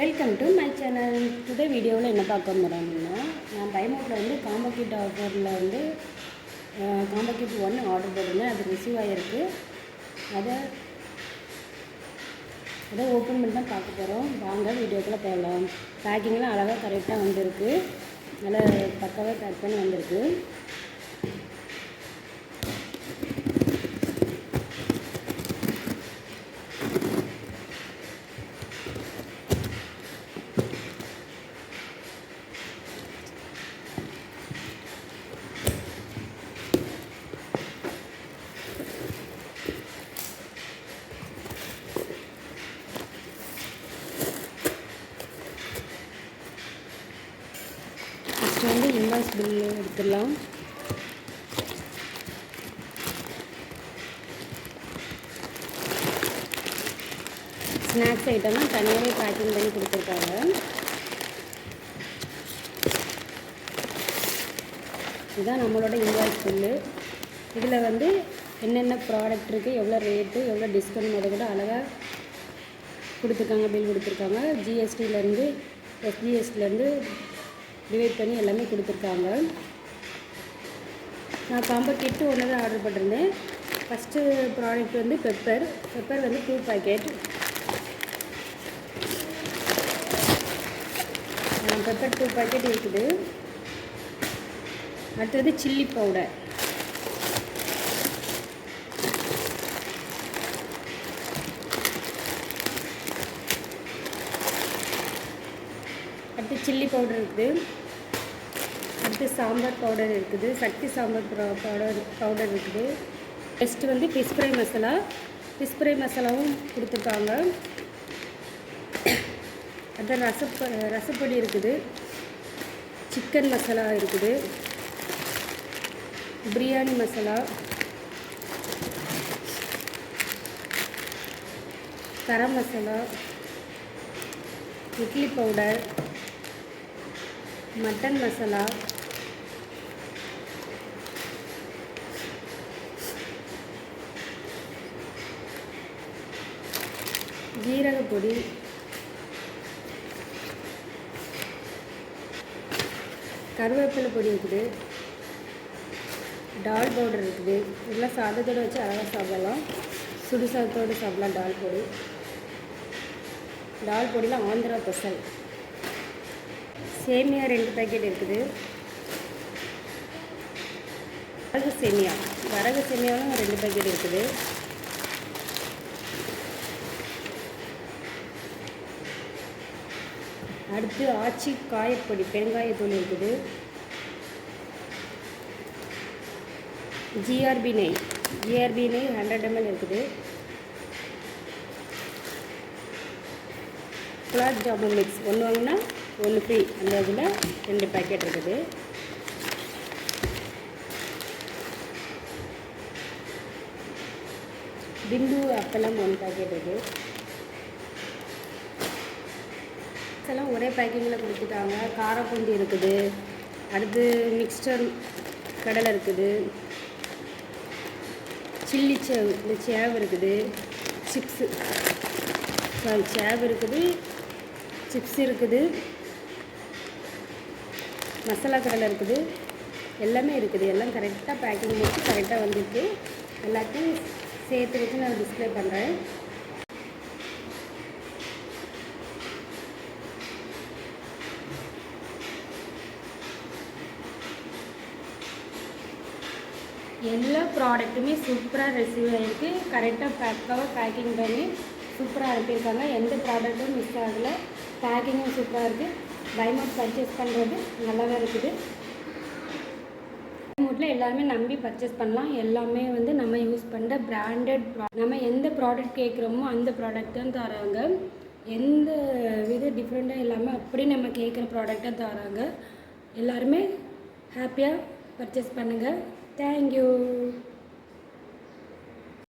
Welcome to my channel. Today வீடியோவில் என்ன பார்க்க போகிறோம்னா, நான் பைமோட்டில் வந்து காம்போ கிட் ஆஃபரில் வந்து காம்போ கிட் 1 ஆர்டர் போட்டிருந்தேன். அது ரிசீவ் ஆகிருக்கு. அதை ஓப்பன் பண்ணி தான் பார்க்க போகிறோம். வாங்க வீடியோக்குள்ளே போகலாம். பேக்கிங்லாம் அழகாக கரெக்டாக வந்திருக்கு. நல்லா பக்காவாக பேக் பண்ணி வந்திருக்கு. ஃபஸ்ட்டு வந்து இன்வாய்ஸ் பில் எடுத்துடலாம். ஸ்நாக்ஸ் ஐட்டம்லாம் தனியாகவே பேக்கிங் பண்ணி கொடுத்துருக்காங்க. இதுதான் நம்மளோட இன்வாய்ஸ் பில்லு. இதில் வந்து என்னென்ன ப்ராடக்ட் இருக்குது, எவ்வளோ ரேட்டு, எவ்வளோ டிஸ்கவுண்ட் அதை கூட அழகாக கொடுத்துருக்காங்க. பில் கொடுத்துருக்காங்க. ஜிஎஸ்டிலேருந்து எஸ்ஜிஎஸ்டிலேருந்து டிவைட் பண்ணி எல்லாமே கொடுத்துருக்காங்க. நான் காம்போ கிட்டு ஒன்று தான் ஆர்டர் பண்ணியிருந்தேன். ஃபஸ்ட்டு ப்ராடக்ட் வந்து பெப்பர் வந்து 2 பாக்கெட். பெப்பர் 2 பாக்கெட் இருக்குது. அடுத்தது சில்லி பவுடர். அடுத்து சில்லி பவுடர் இருக்குது. அடுத்து சாம்பார் பவுடர் இருக்குது. சக்தி சாம்பார் பவுடர் இருக்குது. நெக்ஸ்ட்டு வந்து ஃபிஷ் ஃப்ரை மசாலாவும் கொடுத்துருக்காங்க. அடுத்து ரசப்பொடி இருக்குது. சிக்கன் மசாலா இருக்குது. பிரியாணி மசாலா, கரம் மசாலா, இட்லி பவுடர், மட்டன் மசாலா, ஜீரகப்பொடி, கருவேப்பிலை பொடி இருக்குது. டால் பவுடர் இருக்குது. இதெல்லாம் சாதத்தோடு வச்சு அழகாக சாப்பிடலாம். சுடு சாதத்தோடு சாப்பிடலாம். டால் பொடியில் ஆந்திரா ஸ்பெஷல். சேமியா 2 பேக்கெட் இருக்குது. வரகு சேமியாவும் 2 பேக்கெட் இருக்குது. அடுத்து ஆச்சி காயப்பொடி பெருங்காயத்தூள் இருக்குது. ஜிஆர்பி நெய் 100 ml இருக்குது. குலாப் ஜாமுன் மிக்ஸ் 1 வாங்கினா 1 ஃப்ரீ. அந்த இதில் 2 பேக்கெட் இருக்குது. பிந்து அப்பளம் 1 பேக்கெட் இருக்குது. எல்லாம் ஒரே பேக்கிங்கில் கொடுத்துட்டாங்க. காரப்பூந்தி இருக்குது. அடுத்து மிக்ஸ்டர் கடலை இருக்குது. சில்லி சேவ் இருக்குது. சேவ் இருக்குது. சிப்ஸ் இருக்குது. மசாலா கடலை இருக்குது. எல்லாமே இருக்குது. எல்லாம் கரெக்டாக பேக்கிங் வச்சு கரெக்டாக வந்துருக்கு. எல்லாத்தையும் சேர்த்து வச்சு நான் டிஸ்பிளே பண்ணுறேன். எல்லா ப்ராடக்ட்டுமே சூப்பராக ரிசீவ் ஆகிருக்கு. கரெக்டாக பக்காவாக பேக்கிங் பண்ணி சூப்பராக அனுப்பியிருக்காங்க. எந்த ப்ராடக்ட்டும் மிஸ் ஆகலை. பேக்கிங்கும் சூப்பராக இருக்குது. பைமோட் பர்ச்சேஸ் பண்ணுறது நல்லாவே இருக்குது. பைமோட்டில் எல்லாருமே நம்பி பர்ச்சேஸ் பண்ணலாம். எல்லாமே வந்து நம்ம யூஸ் பண்ணுற பிராண்டட் நம்ம எந்த ப்ராடக்ட் கேட்குறோமோ அந்த ப்ராடக்ட் தான் தராங்க. எந்த வித டிஃப்ரெண்ட்டாக இல்லாமல் அப்படி நம்ம கேட்குற ப்ராடக்டாக தராங்க. எல்லாருமே ஹாப்பியாக பர்ச்சேஸ் பண்ணுங்கள். Thank you.